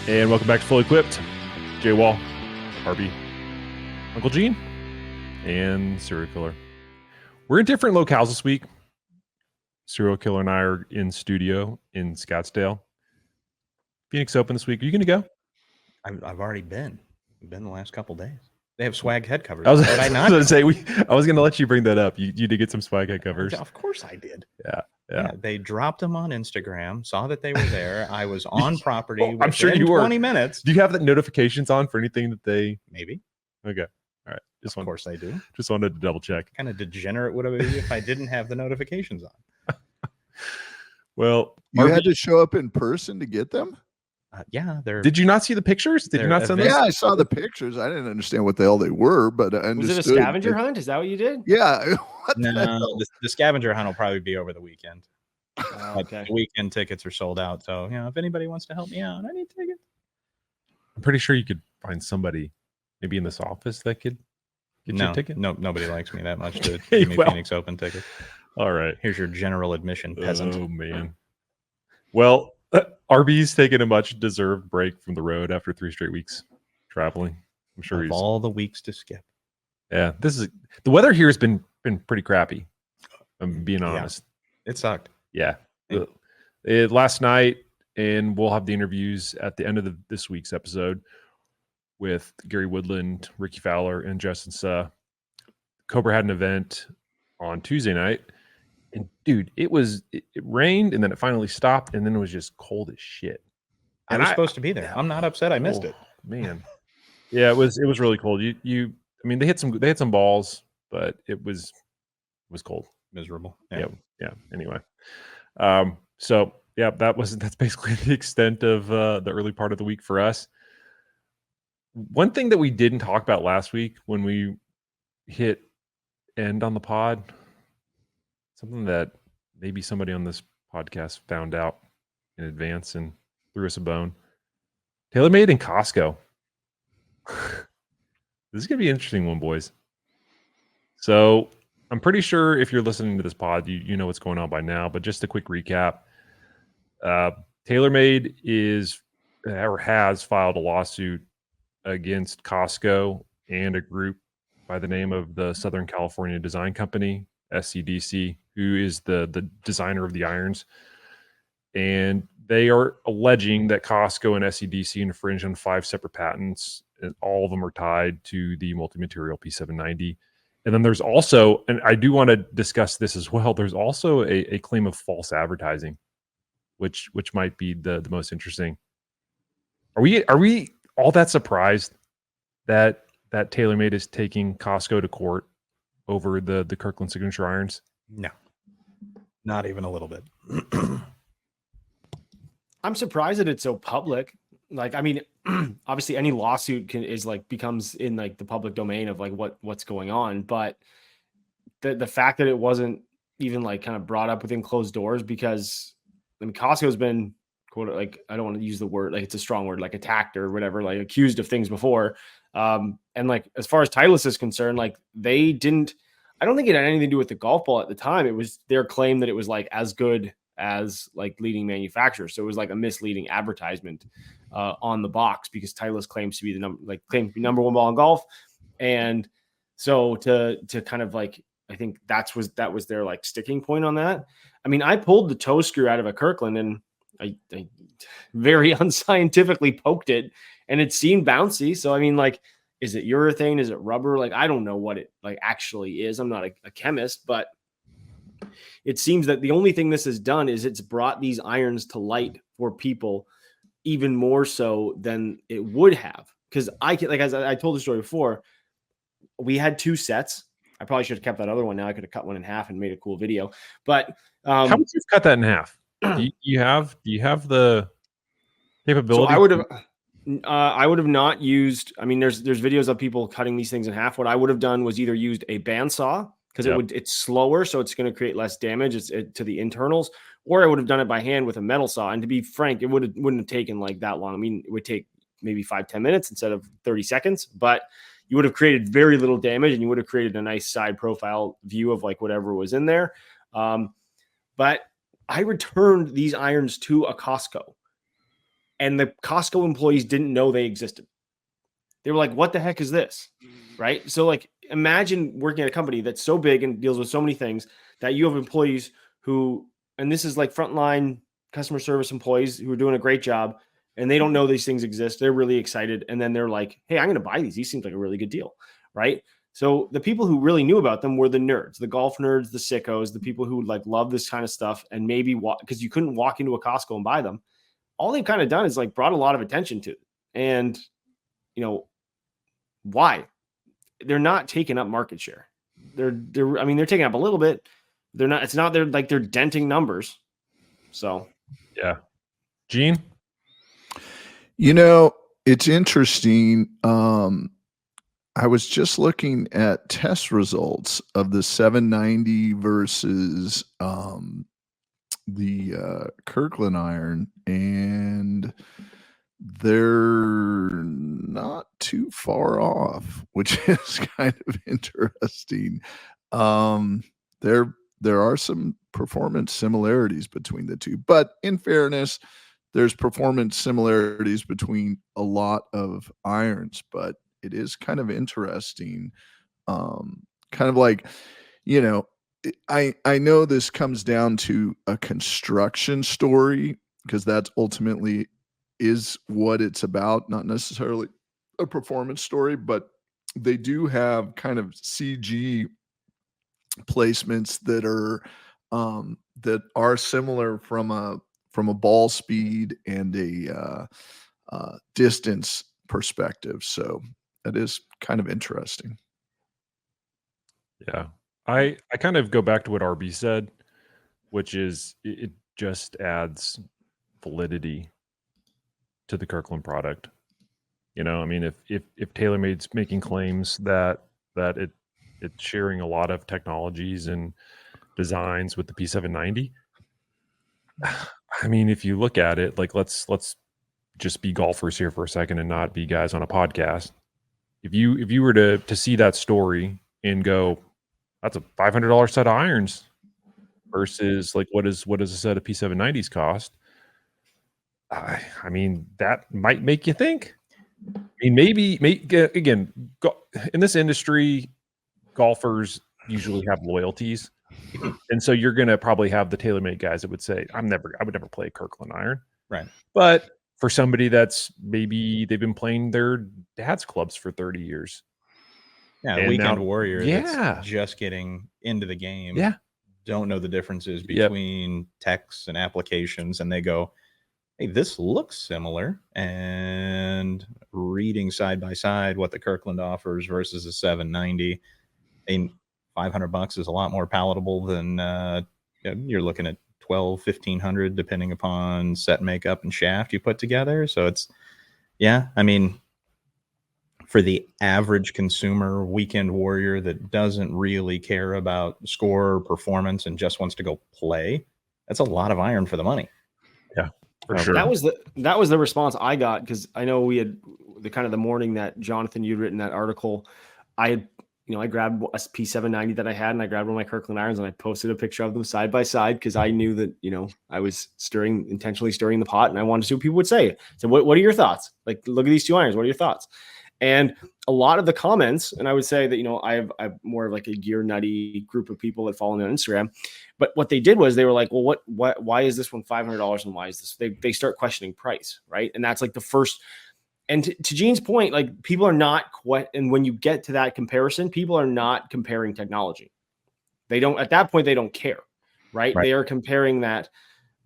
And welcome back to Fully Equipped. Jay Wall, Harvey, Uncle Gene, and Serial Killer. We're in different locales this week. Serial Killer and I are in studio in Scottsdale. Phoenix Open this week. Are you going to go? I've already been. I've been the last couple days. They have swag head covers. I was going to let you bring that up. You did get some swag head covers. Of course I did. Yeah. They dropped them on Instagram, saw that they were there. I was on property well, I'm sure you were. 20 minutes. Do you have the notifications on for anything that they... Maybe. Okay. All right. Of course I do. Just wanted to double check. Kind of degenerate would it be if I didn't have the notifications on? Well, you had to show up in person to get them? Yeah. Did you not see the pictures? Did you not send them? Yeah, I saw the pictures. I didn't understand what the hell they were, but I understood. Was it a scavenger hunt? Is that what you did? Yeah. No, the scavenger hunt will probably be over the weekend. Okay. The weekend tickets are sold out. So, if anybody wants to help me out, I need tickets. I'm pretty sure you could find somebody maybe in this office that could get you a ticket. No, nobody likes me that much to give me Phoenix Open tickets. All right. Here's your general admission, peasant. Oh, man. Well, RB's taking a much deserved break from the road after 3 straight weeks traveling. I'm sure he's all the weeks to skip. Yeah, the weather here has been pretty crappy. I'm being honest. Yeah, it sucked. Yeah. Last night, and we'll have the interviews at the end of this week's episode with Gary Woodland, Ricky Fowler, and Justin Suh. Cobra had an event on Tuesday night. And dude, it rained and then it finally stopped and then it was just cold as shit. And I was supposed to be there. I'm not upset I missed it. Man. Yeah, it was really cold. I mean, they hit some balls, but it was cold. Miserable. Yeah. Anyway. So yeah, that's basically the extent of the early part of the week for us. One thing that we didn't talk about last week when we hit end on the pod, something that maybe somebody on this podcast found out in advance and threw us a bone. TaylorMade and Costco. This is going to be an interesting one, boys. So I'm pretty sure if you're listening to this pod, you know what's going on by now, but just a quick recap. TaylorMade has filed a lawsuit against Costco and a group by the name of the Southern California Design Company, SCDC, who is the designer of the irons. And they are alleging that Costco and SCDC infringe on 5 separate patents, and all of them are tied to the multi-material P790. And then there's also, and I do want to discuss this as well, there's also a claim of false advertising, which might be the most interesting. Are we all that surprised that TaylorMade is taking Costco to court over the Kirkland signature irons? No, not even a little bit. I'm surprised that it's so public. Like, I mean, obviously any lawsuit becomes in like the public domain of like what's going on. But the fact that it wasn't even like kind of brought up within closed doors, because I mean, Costco's been quote, like, I don't want to use the word, like it's a strong word, like attacked or whatever, like accused of things before. And like, as far as Titleist is concerned, like I don't think it had anything to do with the golf ball at the time. It was their claim that it was like as good as like leading manufacturers. So it was like a misleading advertisement on the box, because Titleist claims to be number one ball in golf. And so to kind of like, I think that was their like sticking point on that. I mean, I pulled the toe screw out of a Kirkland and I very unscientifically poked it and it seemed bouncy. So, I mean, like, is it urethane? Is it rubber? Like, I don't know what it like actually is. I'm not a chemist, but it seems that the only thing this has done is it's brought these irons to light for people even more so than it would have. Because as I told the story before, we had 2 sets. I probably should have kept that other one. Now I could have cut one in half and made a cool video. But how would you cut that in half? Do you have the capability? So I would have not used. I mean, there's videos of people cutting these things in half. What I would have done was either used a bandsaw, because it's slower, so it's going to create less damage to the internals, or I would have done it by hand with a metal saw. And to be frank, it wouldn't have taken like that long. I mean, it would take maybe 5-10 minutes instead of 30 seconds, but you would have created very little damage and you would have created a nice side profile view of like whatever was in there. But I returned these irons to a Costco and the Costco employees didn't know they existed. They were like, what the heck is this? Right. So like, imagine working at a company that's so big and deals with so many things that you have employees who, and this is like frontline customer service employees who are doing a great job and they don't know these things exist. They're really excited. And then they're like, hey, I'm going to buy these. These seems like a really good deal. Right. So the people who really knew about them were the nerds, the golf nerds, the sickos, the people who like love this kind of stuff. And maybe because you couldn't walk into a Costco and buy them. All they've kind of done is like brought a lot of attention to it. And, you know, why? They're not taking up market share. They're taking up a little bit. They're not, they're denting numbers. So, yeah. Gene? You know, it's interesting. I was just looking at test results of the 790 versus the Kirkland iron, and they're not too far off, which is kind of interesting. There are some performance similarities between the two, but in fairness, there's performance similarities between a lot of irons, but it is kind of interesting. Kind of like, you know, I know this comes down to a construction story because that's ultimately is what it's about, not necessarily a performance story, but they do have kind of CG placements that are similar from a ball speed and a distance perspective. So that is kind of interesting. Yeah. I kind of go back to what RB said, which is it just adds validity to the Kirkland product. You know, I mean, if TaylorMade's making claims that it's sharing a lot of technologies and designs with the P790, I mean, if you look at it, like let's just be golfers here for a second and not be guys on a podcast. If you were to see that story and go, that's a $500 set of irons versus like what does a set of P790s cost? I mean, that might make you think. I mean, maybe again, in this industry, golfers usually have loyalties, and so you're going to probably have the TaylorMade guys that would say, I would never play a Kirkland iron, Right. But for somebody that's maybe they've been playing their dad's clubs for 30 years, Yeah, and weekend now- warrior yeah. that's just getting into the game. yeah, Don't know the differences Yep. between texts and applications, and they go, hey, this looks similar. And reading side by side what the Kirkland offers versus a 790, I mean, $500 is a lot more palatable than you're looking at 12, 1500, depending upon set makeup and shaft you put together. So it's, yeah, I mean, for the average consumer weekend warrior that doesn't really care about score or performance and just wants to go play, that's a lot of iron for the money. for sure. That was the response I got, because I know we had the morning that Jonathan, you'd written that article. I had, I grabbed a P790 that I had, and I grabbed one of my Kirkland irons, and I posted a picture of them side by side because I knew that I was intentionally stirring the pot, and I wanted to see what people would say. So, what are your thoughts? Like, look at these two irons. What are your thoughts? And a lot of the comments, and I would say that, I have more of like a gear nutty group of people that follow me on Instagram. But what they did was they were like, well, why is this one $500 and why is this? They start questioning price, right? And that's like the first. And to Gene's point, like, people are not quite. And when you get to that comparison, people are not comparing technology. They don't, at that point, they don't care, right? They are comparing that,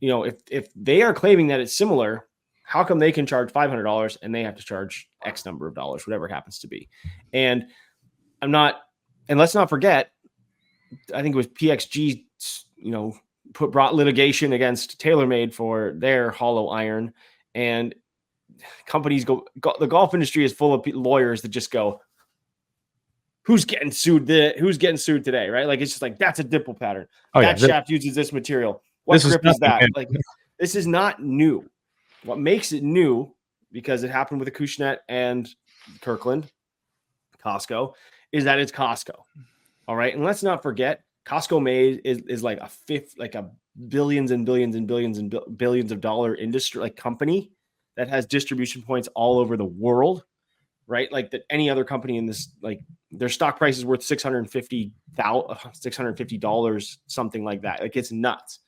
if they are claiming that it's similar, how come they can charge $500 and they have to charge X number of dollars, whatever it happens to be? And let's not forget, I think it was PXG, brought litigation against TaylorMade for their hollow iron, and companies the golf industry is full of lawyers that just go, who's getting sued today? Right. Like, it's just like, that's a dimple pattern. Shaft uses this material. What grip is that? Like, this is not new. What makes it new, because it happened with Acushnet and Kirkland, Costco, is that it's Costco. All right. And let's not forget, Costco made is like a billions and billions and billions and billions of dollar industry, like, company. that has distribution points all over the world, right? Like that any other company in this, like their stock price is worth $650, something like that. Like it's nuts.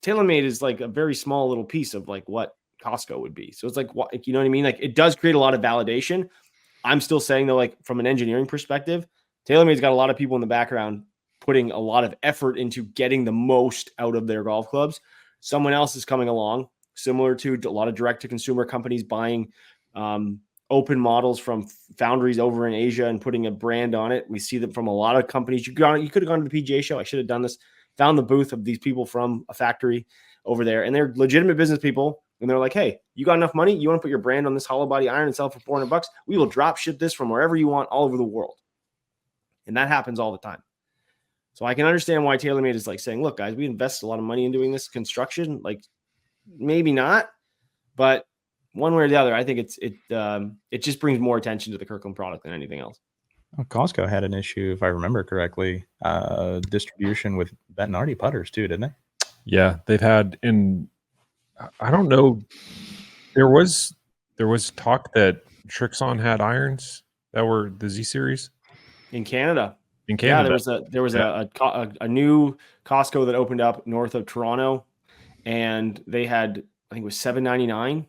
TaylorMade is like a very small little piece of like what Costco would be. So it's like, what, you know what I mean? Like it does create a lot of validation. I'm still saying though, like from an engineering perspective, TaylorMade's got a lot of people in the background putting a lot of effort into getting the most out of their golf clubs. Someone else is coming along, similar to a lot of direct-to-consumer companies buying open models from foundries over in Asia and putting a brand on it. We see them from a lot of companies. You could have gone to the PGA show. I should have done this. Found the booth of these people from a factory over there, and they're legitimate business people. And they're like, hey, you got enough money? You want to put your brand on this hollow body iron and sell it for $400? We will drop ship this from wherever you want all over the world. And that happens all the time. So I can understand why TaylorMade is like saying, look, guys, we invest a lot of money in doing this construction. Like maybe not, but one way or the other, I think it just brings more attention to the Kirkland product than anything else. Well, Costco had an issue, if I remember correctly, distribution with Bettinardi putters too, didn't they? Yeah, they've had I don't know. There was talk that Trixon had irons that were the Z series in Canada. Yeah, there was a new Costco that opened up north of Toronto, and they had, I think it was $7.99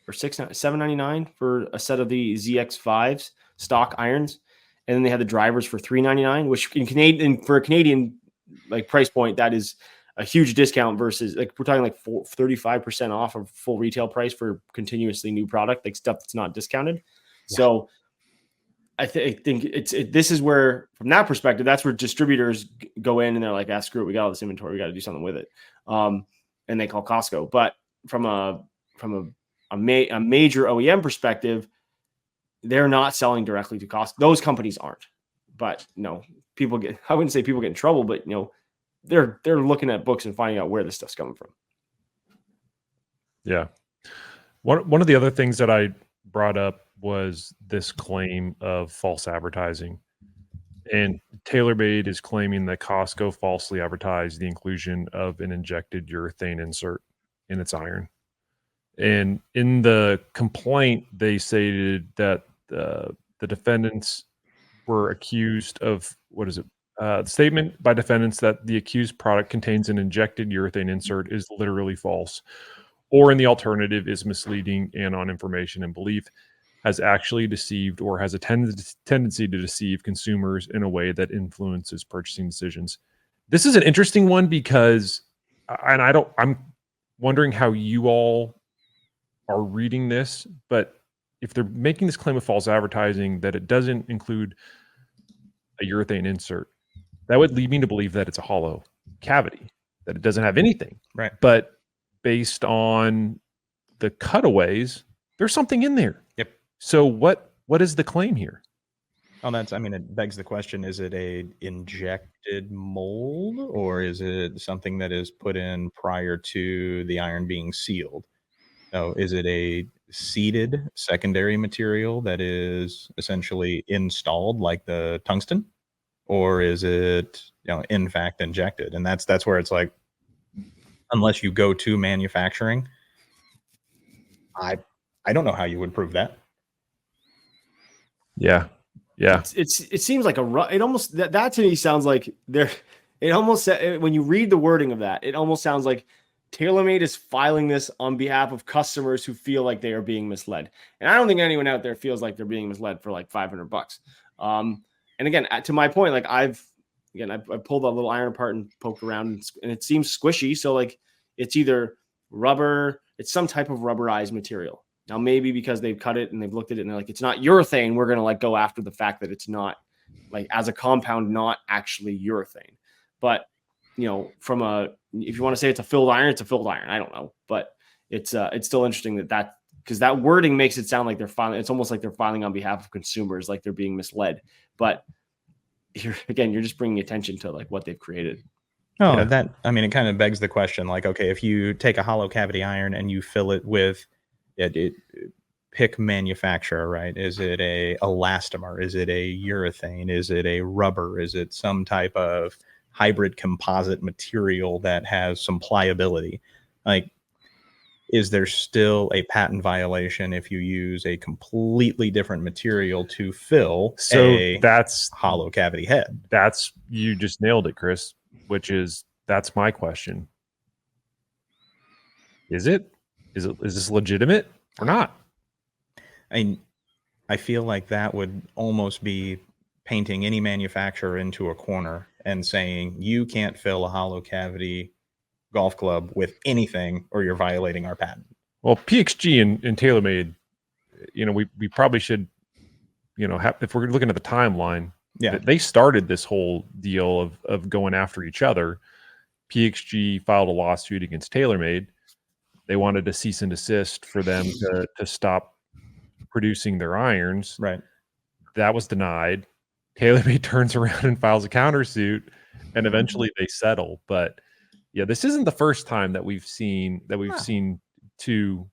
or $7.99 for a set of the ZX5s stock irons, and then they had the drivers for $3.99, which for a Canadian like price point, that is a huge discount versus like we're talking like 35% off of full retail price for continuously new product, like stuff that's not discounted. Yeah. So I think this is where, from that perspective, that's where distributors go in and they're like, screw it, we got all this inventory, we got to do something with it. And they call Costco. But from a major OEM perspective, they're not selling directly to Costco. Those companies aren't. But I wouldn't say people get in trouble, but they're looking at books and finding out where this stuff's coming from. Yeah. One of the other things that I brought up was this claim of false advertising. And TaylorMade is claiming that Costco falsely advertised the inclusion of an injected urethane insert in its iron. And in the complaint, they stated that the defendants were accused of, the statement by defendants that the accused product contains an injected urethane insert is literally false, or in the alternative is misleading and on information and belief, has actually deceived or has a tendency to deceive consumers in a way that influences purchasing decisions. This is an interesting one because, I'm wondering how you all are reading this, but if they're making this claim of false advertising that it doesn't include a urethane insert, that would lead me to believe that it's a hollow cavity, that it doesn't have anything. Right. But based on the cutaways, there's something in there. Yep. So what is the claim here? Oh, it begs the question, is it a injected mold or is it something that is put in prior to the iron being sealed? So is it a seeded secondary material that is essentially installed like the tungsten, or is it, in fact injected? And that's where it's like, unless you go to manufacturing, I don't know how you would prove that. Yeah. It seems like it almost that to me sounds like when you read the wording of that, it almost sounds like TaylorMade is filing this on behalf of customers who feel like they are being misled. And I don't think anyone out there feels like they're being misled for like $500. And again, to my point, like I pulled that little iron apart and poked around, and it seems squishy. So like it's either rubber, it's some type of rubberized material. Now, maybe because they've cut it and they've looked at it and they're like, it's not urethane, we're going to like go after the fact that it's not, like as a compound, not actually urethane. But, if you want to say it's a filled iron, it's a filled iron. I don't know. But it's still interesting because that wording makes it sound like they're filing. It's almost like they're filing on behalf of consumers, like they're being misled. But you're just bringing attention to like what they've created. Oh, yeah. It kind of begs the question, like, okay, if you take a hollow cavity iron and you fill it with pick manufacturer, right? Is it a elastomer? Is it a urethane? Is it a rubber? Is it some type of hybrid composite material that has some pliability? Like, is there still a patent violation if you use a completely different material to fill a that's hollow cavity head? That's, you just nailed it, Chris, which is, that's my question. Is this legitimate or not? I feel like that would almost be painting any manufacturer into a corner and saying you can't fill a hollow cavity golf club with anything or you're violating our patent. Well, PXG and TaylorMade, we probably should, if we're looking at the timeline, they started this whole deal of going after each other. PXG filed a lawsuit against TaylorMade. They wanted to cease and desist for them to stop producing their irons. Right. That was denied. TaylorMade turns around and files a countersuit, and eventually they settle. But yeah, this isn't the first time that we've seen two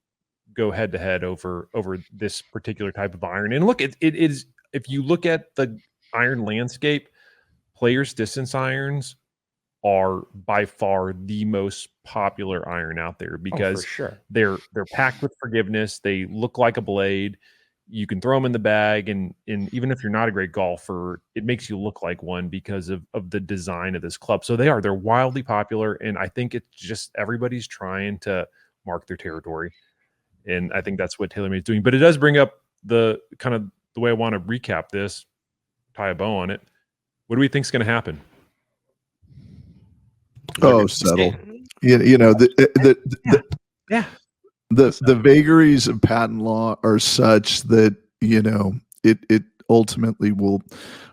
go head to head over this particular type of iron. And look, it is, if you look at the iron landscape, Players distance irons are by far the most popular iron out there because they're packed with forgiveness. They look like a blade. You can throw them in the bag, and even if you're not a great golfer, it makes you look like one because of the design of this club. So they're wildly popular, and I think it's just everybody's trying to mark their territory, and I think that's what TaylorMade is doing. But it does bring up the kind of the way I want to recap this, tie a bow on it. What do we think is going to happen? Oh, settle. The vagaries of patent law are such that it ultimately will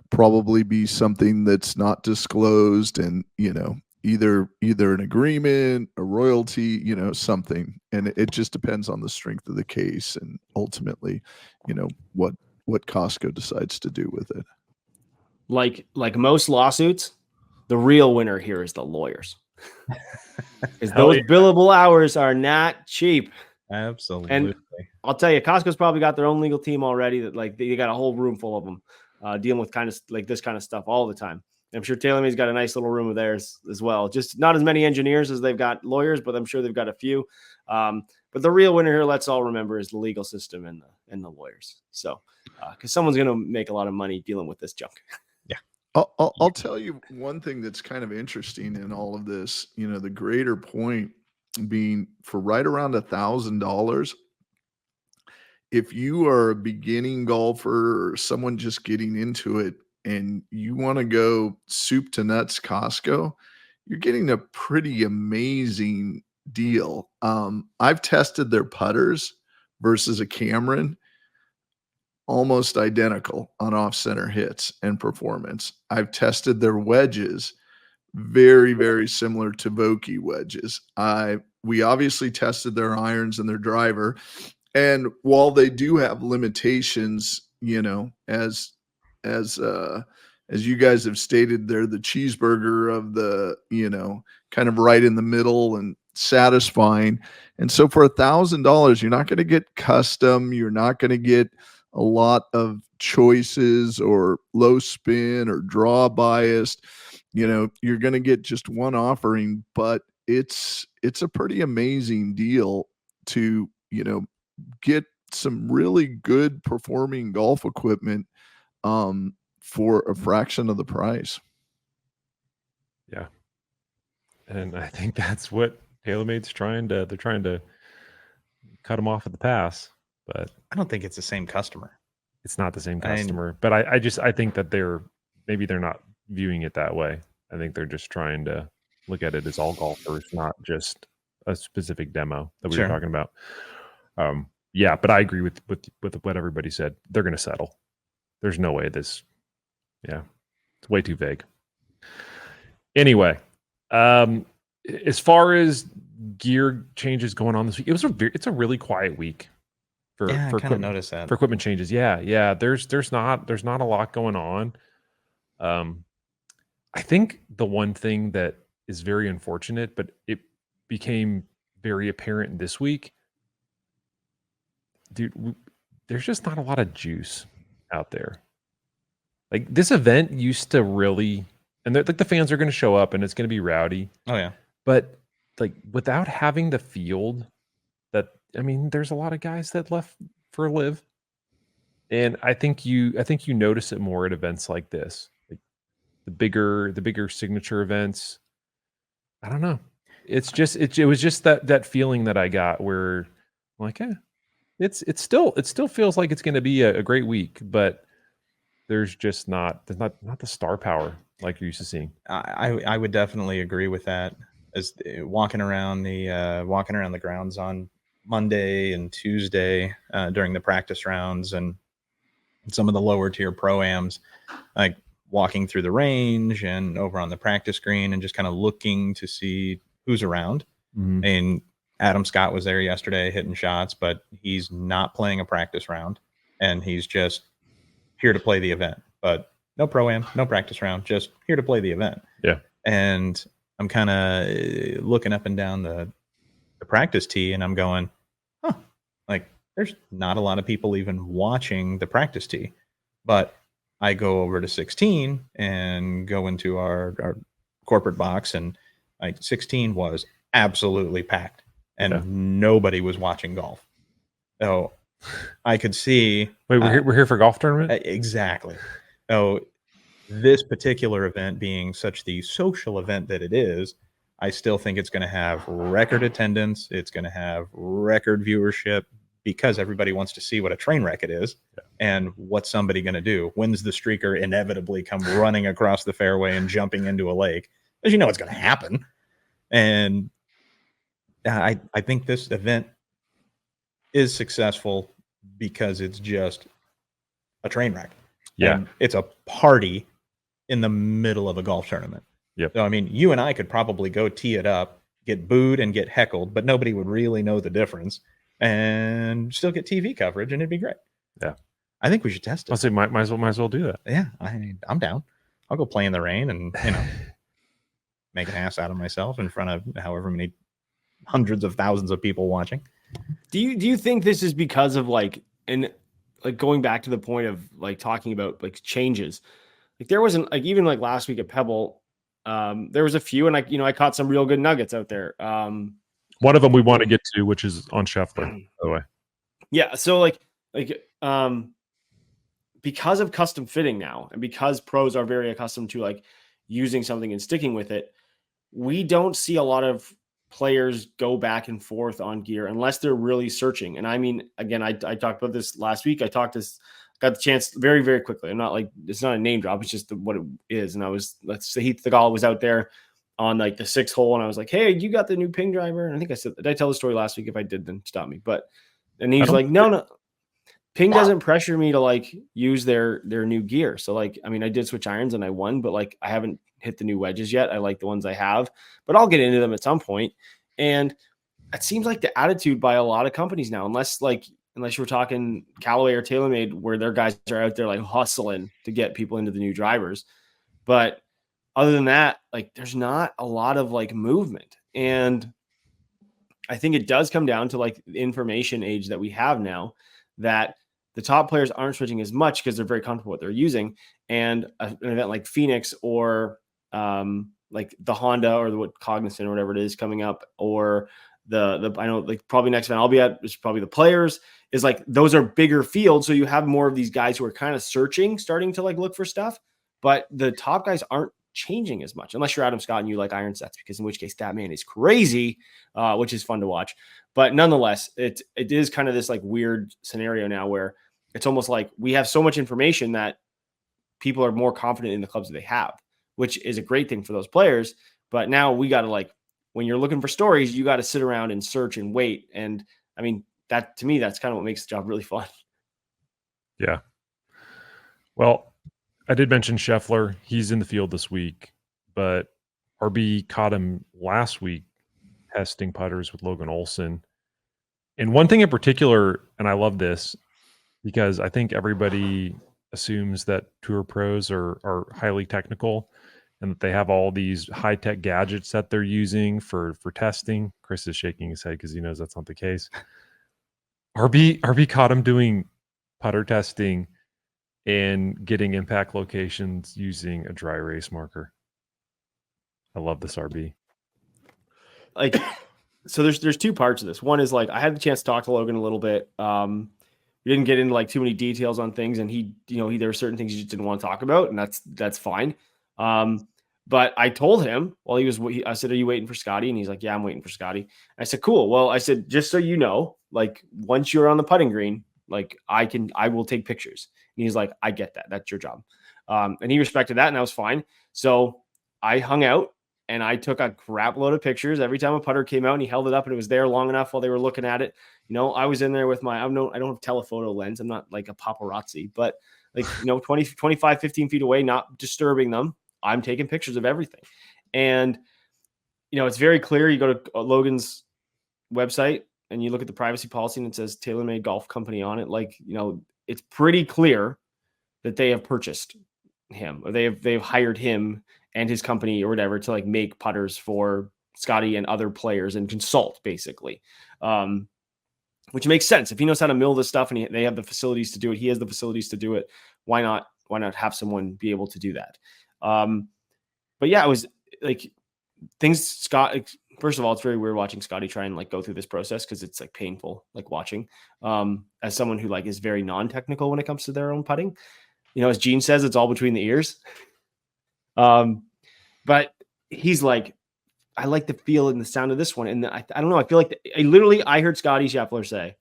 probably be something that's not disclosed, and either an agreement, a royalty, something, and it just depends on the strength of the case and ultimately what Costco decides to do with it. Like most lawsuits, the real winner here is the lawyers. Because those billable hours are not cheap. Absolutely. And I'll tell you, Costco's probably got their own legal team already that they got a whole room full of them dealing with kind of like this kind of stuff all the time. And I'm sure TaylorMade's got a nice little room of theirs as well. Just not as many engineers as they've got lawyers, but I'm sure they've got a few. But the real winner here, let's all remember, is the legal system and the lawyers. So, because someone's going to make a lot of money dealing with this junk. I'll tell you one thing that's kind of interesting in all of this, the greater point being for right around $1,000. If you are a beginning golfer or someone just getting into it and you want to go soup to nuts Costco, you're getting a pretty amazing deal. I've tested their putters versus a Cameron. Almost identical on off-center hits and performance. I've tested their wedges, very, very similar to Vokey wedges. We obviously tested their irons and their driver, and while they do have limitations, as you guys have stated, they're the cheeseburger of the, kind of right in the middle and satisfying. And so for $1,000, you're not going to get custom. You're not going to get a lot of choices or low spin or draw biased. You're going to get just one offering, but it's a pretty amazing deal to, get some really good performing golf equipment for a fraction of the price. Yeah. And I think that's what TaylorMade's they're trying to cut them off at the pass. But I don't think it's the same customer. It's not the same customer. But I think that they're not viewing it that way. I think they're just trying to look at it as all golfers, not just a specific demo that we were talking about. Yeah, but I agree with what everybody said. They're going to settle. There's no way it's way too vague. Anyway, as far as gear changes going on this week, it's a really quiet week. I kind of noticed that for equipment changes. Yeah. There's not a lot going on. I think the one thing that is very unfortunate, but it became very apparent this week, dude, there's just not a lot of juice out there. Like this event used to really, and like the fans are going to show up and it's going to be rowdy. Oh yeah. But like without having the field I mean, there's a lot of guys that left for live, and I think you notice it more at events like this, like the bigger signature events. I don't know. It's just it was just that feeling that I got where I'm like, it still feels like it's going to be a great week, but there's not the star power like you're used to seeing. I would definitely agree with that. As walking around the grounds on Monday and Tuesday during the practice rounds and some of the lower tier pro-ams, like walking through the range and over on the practice green and just kind of looking to see who's around. Mhm. And Adam Scott was there yesterday hitting shots, but he's not playing a practice round and he's just here to play the event. But no pro-am, no practice round, just here to play the event. Yeah. And I'm kind of looking up and down the practice tee and I'm going, like there's not a lot of people even watching the practice tee. But I go over to 16 and go into our corporate box, and like 16 was absolutely packed and nobody was watching golf. So I could see. Wait, we're here for golf tournament? Exactly. So this particular event being such the social event that it is, I still think it's going to have record attendance. It's going to have record viewership because everybody wants to see what a train wreck it is and what's somebody going to do. When's the streaker inevitably come running across the fairway and jumping into a lake? Because you know it's going to happen. And I think this event is successful because it's just a train wreck. Yeah. And it's a party in the middle of a golf tournament. Yep. So, I mean, you and I could probably go tee it up, get booed and get heckled, but nobody would really know the difference and still get TV coverage, and it'd be great. Yeah. I think we should test it. I'll say might as well do that. Yeah, I'm down. I'll go play in the rain and, make an ass out of myself in front of however many hundreds of thousands of people watching. Do you think this is because of going back to the point of like talking about like changes? Like there wasn't like even like last week at Pebble, there was a few, and I caught some real good nuggets out there. One of them we want to get to, which is on Scheffler, by the way. Yeah, so because of custom fitting now, and because pros are very accustomed to like using something and sticking with it, we don't see a lot of players go back and forth on gear unless they're really searching. And I mean, again, I talked about this last week. Got the chance very, very quickly. I'm not like, it's not a name drop. It's just what it is. And I was, Heath Thegal was out there on like the 6th hole. And I was like, hey, you got the new ping driver? And I think I said, did I tell the story last week? If I did, then stop me. And he's like, no, ping doesn't pressure me to like use their new gear. So like, I mean, I did switch irons and I won, but like, I haven't hit the new wedges yet. I like the ones I have, but I'll get into them at some point. And it seems like the attitude by a lot of companies now, unless you're talking Callaway or TaylorMade, where their guys are out there like hustling to get people into the new drivers. But other than that, like there's not a lot of like movement. And I think it does come down to like the information age that we have now, that the top players aren't switching as much because they're very comfortable with what they're using. And an event like Phoenix or like the Honda or the Cognizant or whatever it is coming up, or the I know like probably next event I'll be at is probably the Players, is like those are bigger fields. So you have more of these guys who are kind of starting to like look for stuff, but the top guys aren't changing as much unless you're Adam Scott and you like iron sets, because in which case that man is crazy, which is fun to watch. But nonetheless, it is kind of this like weird scenario now where it's almost like we have so much information that people are more confident in the clubs that they have, which is a great thing for those players. But now we got to like, when you're looking for stories, you got to sit around and search and wait. And I mean, that to me, that's kind of what makes the job really fun. Yeah. Well, I did mention Scheffler. He's in the field this week, but RB caught him last week testing putters with Logan Olson. And one thing in particular, and I love this because I think everybody assumes that tour pros are highly technical and that they have all these high-tech gadgets that they're using for testing. Chris is shaking his head because he knows that's not the case. RB caught him doing putter testing and getting impact locations using a dry erase marker. I love this RB. Like so there's two parts of this. One is like I had the chance to talk to Logan a little bit. We didn't get into like too many details on things, and there were certain things he just didn't want to talk about, and that's fine. But I told him while I said, "Are you waiting for Scottie?" And he's like, "Yeah, I'm waiting for Scottie." I said, "Cool." Well, I said, just so you know, like once you're on the putting green, like I will take pictures. And he's like, "I get that. That's your job." And he respected that, and that was fine. So I hung out and I took a crap load of pictures every time a putter came out and he held it up and it was there long enough while they were looking at it. I was in there with I don't have telephoto lens. I'm not like a paparazzi, but like, 20, 25, 15 feet away, not disturbing them. I'm taking pictures of everything. And, it's very clear. You go to Logan's website and you look at the privacy policy and it says TaylorMade Golf Company on it. Like, it's pretty clear that they have purchased him, or they've hired him and his company or whatever to like make putters for Scottie and other players and consult basically. Which makes sense. If he knows how to mill this stuff and they have the facilities to do it, he has the facilities to do it. Why not have someone be able to do that? But yeah, it was like first of all, it's very weird watching Scottie try and like go through this process, because it's like painful, like watching, as someone who like is very non-technical when it comes to their own putting. As Gene says, it's all between the ears. But he's like, I like the feel and the sound of this one. And I don't know. I feel like I heard Scottie Scheffler say,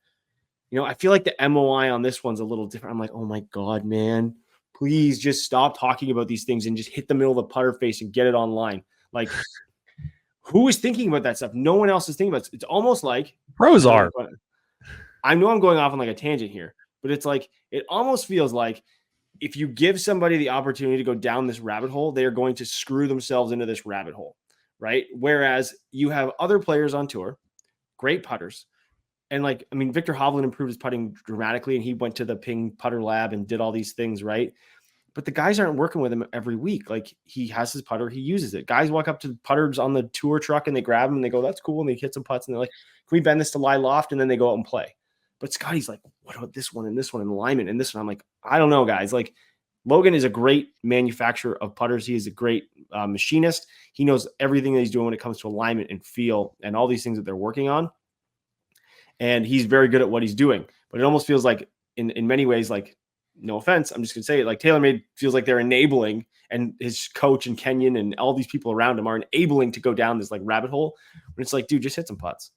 I feel like the MOI on this one's a little different. I'm like, oh my God, man, please just stop talking about these things and just hit the middle of the putter face and get it online. Like, who is thinking about that stuff? No one else is thinking about it. It's almost like Pros are. I know I'm going off on like a tangent here, but it's like, it almost feels like if you give somebody the opportunity to go down this rabbit hole, they are going to screw themselves into this rabbit hole. Right. Whereas you have other players on tour, great putters. And like, I mean, Victor Hovland improved his putting dramatically and he went to the Ping putter lab and did all these things. Right. But the guys aren't working with him every week. Like, he has his putter, he uses it. Guys walk up to putters on the tour truck and they grab him and they go, "That's cool." And they hit some putts and they're like, "Can we bend this to lie loft?" And then they go out and play. But Scottie's like, "What about this one and this one and alignment and this one?" I'm like, I don't know, guys. Like, Logan is a great manufacturer of putters. He is a great machinist. He knows everything that he's doing when it comes to alignment and feel and all these things that they're working on. And he's very good at what he's doing. But it almost feels like in many ways, like, no offense, I'm just going to say it, like TaylorMade feels like they're enabling, and his coach and Kenyon and all these people around him are enabling to go down this like rabbit hole. When it's like, dude, just hit some putts.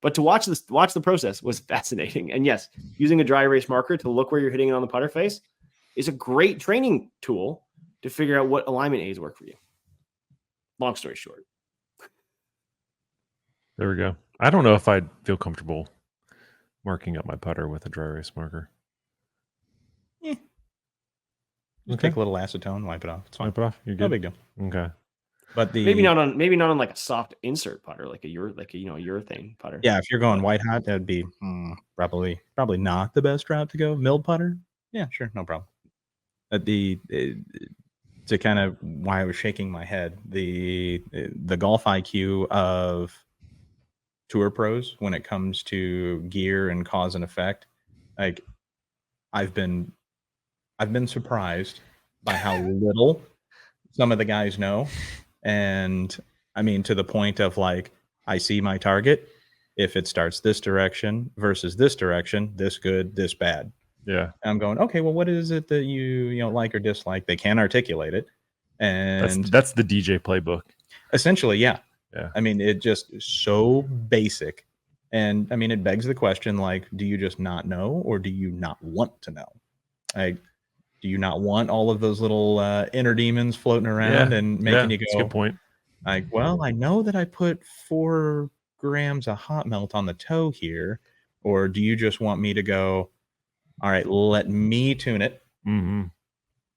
But to watch the process was fascinating. And yes, using a dry erase marker to look where you're hitting it on the putter face is a great training tool to figure out what alignment aids work for you. Long story short. There we go. I don't know if I'd feel comfortable marking up my putter with a dry erase marker. Just take a little acetone, wipe it off. It's fine. Wipe it off. You're good. No big deal. Okay. But maybe not on like a soft insert putter, like a urethane putter. Yeah, if you're going white hot, that'd be probably not the best route to go. Milled putter, yeah, sure, no problem. To kind of why I was shaking my head, the golf IQ of tour pros when it comes to gear and cause and effect, like I've been surprised by how little some of the guys know. And I mean, to the point of like, I see my target. If it starts this direction versus this direction, this good, this bad. Yeah. And I'm going, okay, well, what is it that you like or dislike? They can't articulate it. And that's the DJ playbook. Essentially, yeah. Yeah. I mean, it just is so basic. And I mean, it begs the question, like, do you just not know, or do you not want to know? Like, do you not want all of those little inner demons floating around and making you go? That's a good point. Like, well, I know that I put 4 grams of hot melt on the toe here. Or do you just want me to go, all right, let me tune it,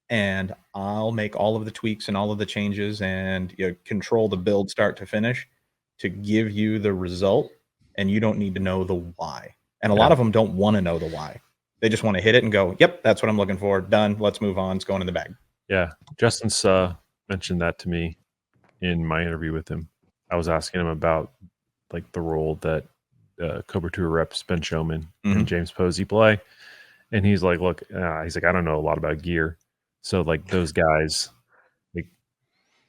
and I'll make all of the tweaks and all of the changes and control the build start to finish to give you the result, and you don't need to know the why. And a lot of them don't want to know the why. They just want to hit it and go, yep, that's what I'm looking for. Done. Let's move on. It's going in the bag. Yeah. Justin's mentioned that to me in my interview with him. I was asking him about like the role that Cobra Tour reps Ben Showman and James Posey play. And he's like, look, he's like, I don't know a lot about gear. So like those guys,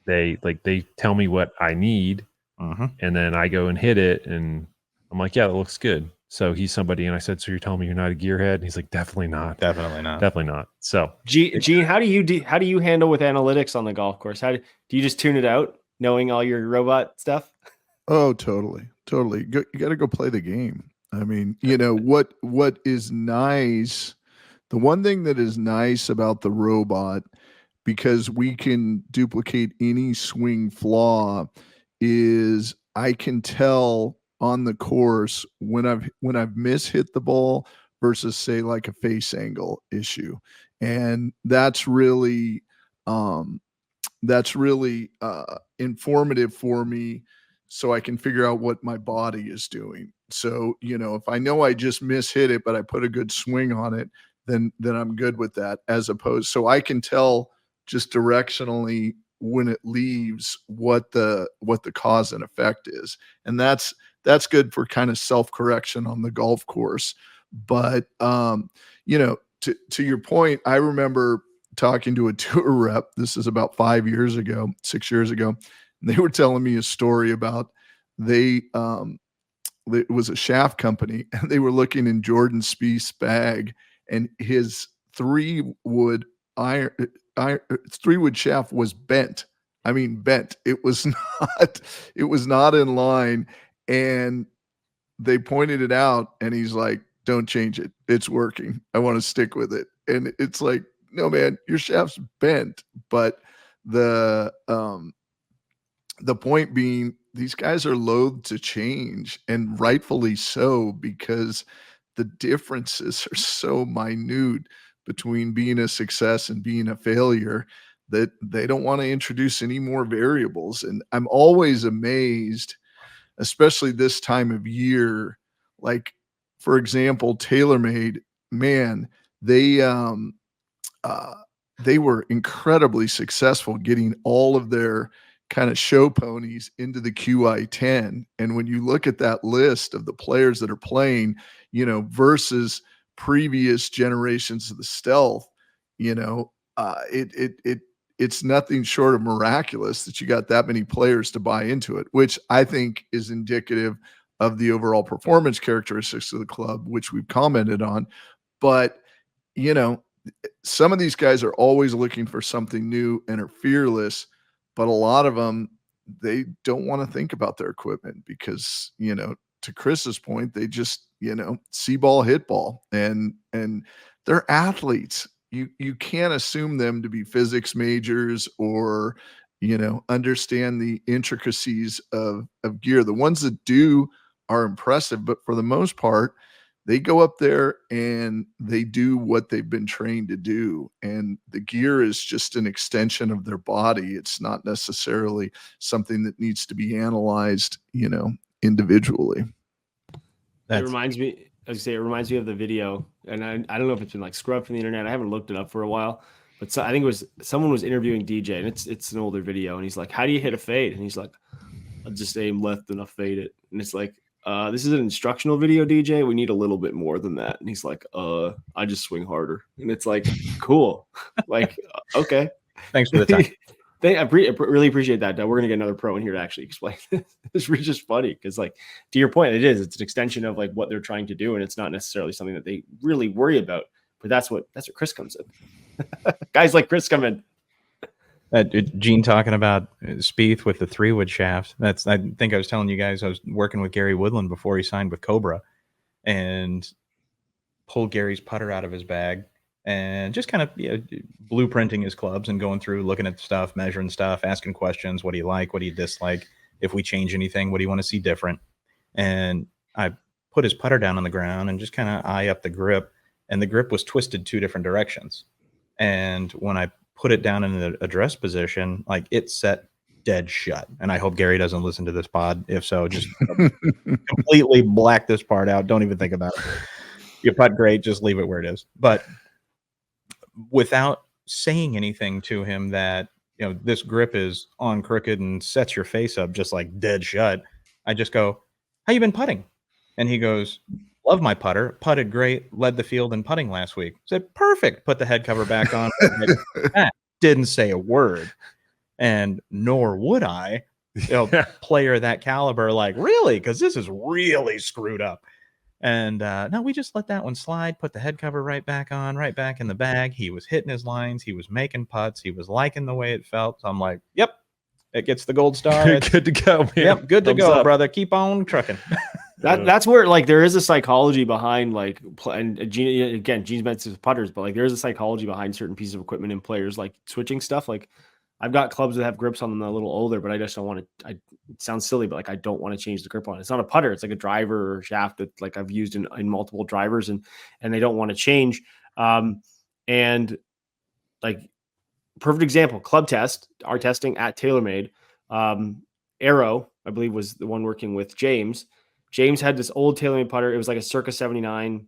they tell me what I need And then I go and hit it, and I'm like, yeah, that looks good. So he's somebody, and I said, so you're telling me you're not a gearhead? And he's like, definitely not. Definitely not. Definitely not. So Gene, how do you handle with analytics on the golf course? Do you just tune it out, knowing all your robot stuff? Oh, totally. You got to go play the game. I mean, you know, what is nice, the one thing that is nice about the robot, because we can duplicate any swing flaw, is I can tell on the course when I've mishit the ball versus, say, like a face angle issue. And that's really informative for me, so I can figure out what my body is doing. So, you know, if I know I just mishit it, but I put a good swing on it, then I'm good with that, as opposed, so I can tell just directionally when it leaves what the cause and effect is. And that's good for kind of self-correction on the golf course. But you know, to your point, I remember talking to a tour rep. This is about 6 years ago. And they were telling me a story about it was a shaft company, and they were looking in Jordan Spieth's bag, and his 3-wood shaft was bent. I mean, bent. It was not in line. And they pointed it out, and he's like, don't change it. It's working. I want to stick with it. And it's like, no, man, your shaft's bent. But the point being, these guys are loath to change, and rightfully so, because the differences are so minute between being a success and being a failure that they don't want to introduce any more variables. And I'm always amazed, especially this time of year. Like, for example, TaylorMade, man, they were incredibly successful getting all of their kind of show ponies into the QI10. And when you look at that list of the players that are playing, you know, versus previous generations of the Stealth, you know, it's nothing short of miraculous that you got that many players to buy into it, which I think is indicative of the overall performance characteristics of the club, which we've commented on. But, you know, some of these guys are always looking for something new and are fearless, but a lot of them, they don't want to think about their equipment because, you know, to Chris's point, they just, you know, see ball, hit ball, and they're athletes. You can't assume them to be physics majors or, you know, understand the intricacies of gear. The ones that do are impressive, but for the most part, they go up there and they do what they've been trained to do. And the gear is just an extension of their body. It's not necessarily something that needs to be analyzed, you know, individually. It reminds me of the video, and I don't know if it's been like scrubbed from the internet. I haven't looked it up for a while, but I think it was someone was interviewing DJ, and it's an older video, and he's like, how do you hit a fade? And he's like, I'll just aim left and I'll fade it. And it's like, this is an instructional video, DJ. We need a little bit more than that. And he's like, I just swing harder. And it's like, cool. Like, okay. Thanks for the time. I really appreciate that. We're going to get another pro in here to actually explain this. It's really just funny because, like, to your point, it's an extension of like what they're trying to do. And it's not necessarily something that they really worry about, but that's what Chris comes in. Guys like Chris come in. Gene talking about Spieth with the 3-wood shaft. I think I was telling you guys I was working with Gary Woodland before he signed with Cobra, and pulled Gary's putter out of his bag and just kind of blueprinting his clubs and going through, looking at stuff, measuring stuff, asking questions. What do you like? What do you dislike? If we change anything, what do you want to see different? And I put his putter down on the ground and just kind of eye up the grip, and the grip was twisted 2 different directions. And when I put it down in the address position, like, it set dead shut. And I hope Gary doesn't listen to this pod. If so, just completely black this part out. Don't even think about it. You putt great, just leave it where it is. But without saying anything to him that, you know, this grip is on crooked and sets your face up just like dead shut, I just go, how you been putting? And he goes, love my putter, putted great, led the field in putting last week. I said, perfect. Put the head cover back on. Didn't say a word, and nor would I player that caliber, like, really? Because this is really screwed up. And no, we just let that one slide, put the head cover right back on, right back in the bag. He was hitting his lines. He was making putts. He was liking the way it felt. So I'm like, yep, it gets the gold star. Good to go, man. Yep, good to Thumbs go, up. brother. Keep on trucking. That's where like there is a psychology behind like and Gene's mentioned putters, but like there's a psychology behind certain pieces of equipment and players like switching stuff. Like I've got clubs that have grips on them that are a little older, but I just don't want to. It sounds silly, but like I don't want to change the grip on it. It's not a putter; it's like a driver or shaft that like I've used in multiple drivers, and they don't want to change. And like perfect example, club test, our testing at TaylorMade. Arrow, I believe, was the one working with James. James had this old TaylorMade putter. It was like a circa 79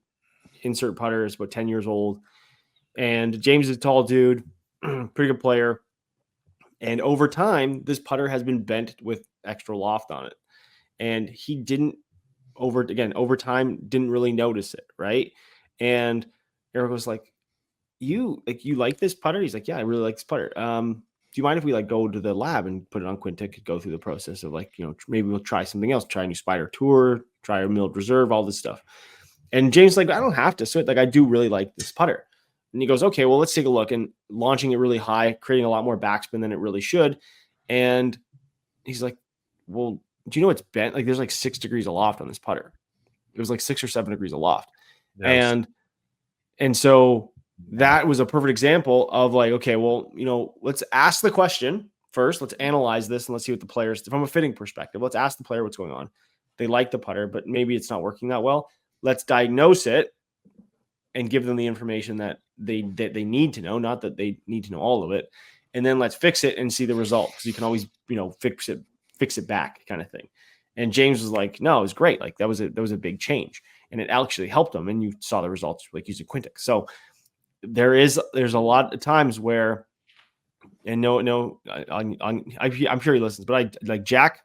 insert putter. It's about 10 years old. And James is a tall dude, pretty good player. And over time, this putter has been bent with extra loft on it. And he didn't over time, didn't really notice it. Right. And Eric was like, you like this putter? He's like, yeah, I really like this putter. Do you mind if we like go to the lab and put it on Quintic, go through the process of like, maybe we'll try something else, try a new Spider Tour, try a milled reserve, all this stuff. And James like, I don't have to. So like, I do really like this putter. And he goes, okay, well, let's take a look. And launching it really high, creating a lot more backspin than it really should. And he's like, well, do you know it's bent? Like there's like 6 degrees of loft on this putter. It was like 6 or 7 degrees of loft. Yes. And so that was a perfect example of like, okay, well, let's ask the question first. Let's analyze this and let's see what the players, from a fitting perspective, let's ask the player what's going on. They like the putter, but maybe it's not working that well. Let's diagnose it and give them the information that they need to know, not that they need to know all of it. And then let's fix it and see the result. Because you can always, fix it back kind of thing. And James was like, no, it was great. Like that was a big change. And it actually helped them. And you saw the results like using Quintic. So there's a lot of times where, and I'm sure he listens, but I like Jack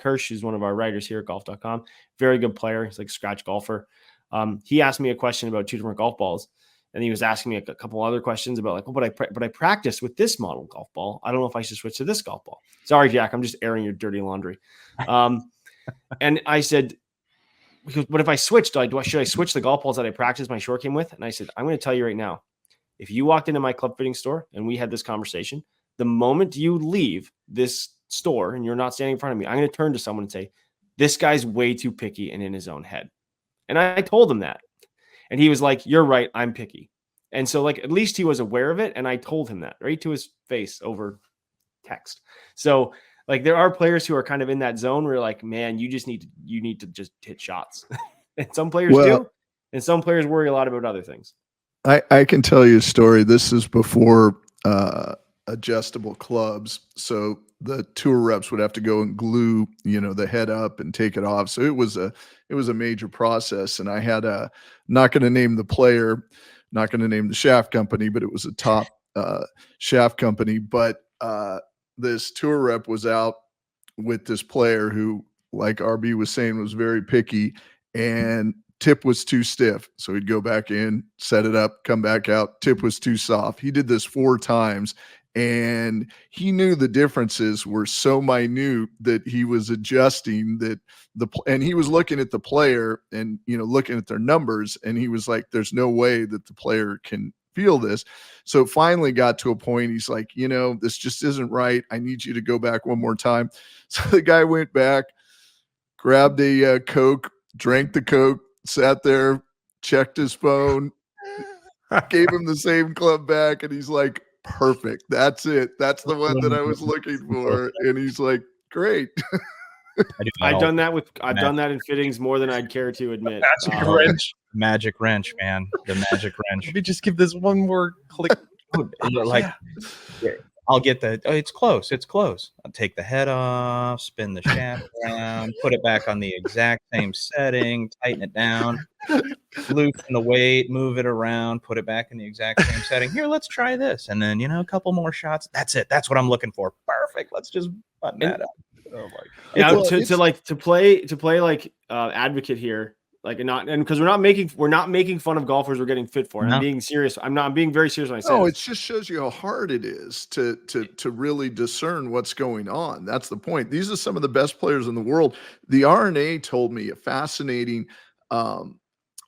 Hirsch is one of our writers here at golf.com. Very good player. He's like a scratch golfer. He asked me a question about 2 different golf balls, and he was asking me a couple other questions about like, but I practice with this model golf ball. I don't know if I should switch to this golf ball. Sorry, Jack, I'm just airing your dirty laundry. And I said, but if I switched, should I switch the golf balls that I practice my short game with? And I said, I'm going to tell you right now, if you walked into my club fitting store and we had this conversation, the moment you leave this store and you're not standing in front of me, I'm going to turn to someone and say, this guy's way too picky and in his own head. And I told him that. And he was like, you're right, I'm picky. And so like, at least he was aware of it. And I told him that right to his face over text. So like, there are players who are kind of in that zone where like, man, you need to just hit shots. And some players do. And some players worry a lot about other things. I can tell you a story. This is before adjustable clubs. So the tour reps would have to go and glue, the head up and take it off. So it was a major process. And I had not going to name the player, not going to name the shaft company, but it was a top shaft company. But this tour rep was out with this player who, like RB was saying, was very picky, and tip was too stiff. So he'd go back in, set it up, come back out. Tip was too soft. He did this 4 times. And he knew the differences were so minute that he was adjusting that and he was looking at the player and, looking at their numbers. And he was like, there's no way that the player can feel this. So it finally got to a point. He's like, this just isn't right. I need you to go back one more time. So the guy went back, grabbed a Coke, drank the Coke, sat there, checked his phone, gave him the same club back. And he's like, perfect. That's it. That's the one that I was looking for. And he's like, great. I've done that in fittings more than I'd care to admit. Magic wrench, man. The magic wrench. Let me just give this one more click. Like, I'll get it's close. It's close. I'll take the head off, spin the shaft around, put it back on the exact same setting, tighten it down, loosen the weight, move it around, put it back in the exact same setting. Here, let's try this. And then, a couple more shots. That's it. That's what I'm looking for. Perfect. Let's just button that up. Oh my God. Yeah, to play like advocate here. Like, and because we're not making fun of golfers we're getting fit for. And No. I'm being serious. I'm being very serious when I say No, this. it just shows you how hard it is to really discern what's going on. That's the point. These are some of the best players in the world. The RNA told me a fascinating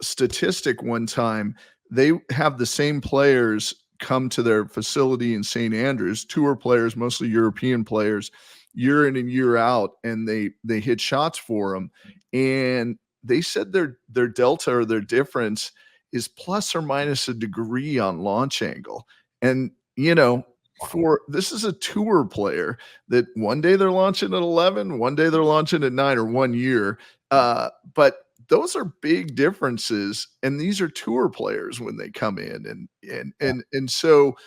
statistic one time. They have the same players come to their facility in St. Andrews, tour players, mostly European players, year in and year out, and they hit shots for them. And they said their delta or their difference is plus or minus a degree on launch angle. And, for this is a tour player that one day they're launching at 11, one day they're launching at 9, or 1 year. But those are big differences. And these are tour players when they come in. And so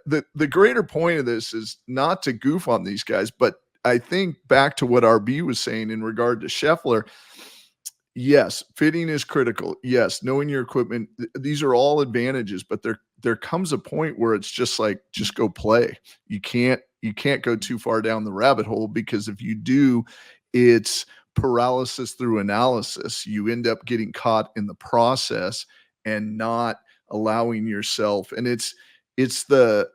the greater point of this is not to goof on these guys, but I think back to what RB was saying in regard to Scheffler. Yes, fitting is critical. Yes, knowing your equipment. These are all advantages, but there comes a point where it's just like, just go play. You can't go too far down the rabbit hole, because if you do, it's paralysis through analysis. You end up getting caught in the process and not allowing yourself. And it's the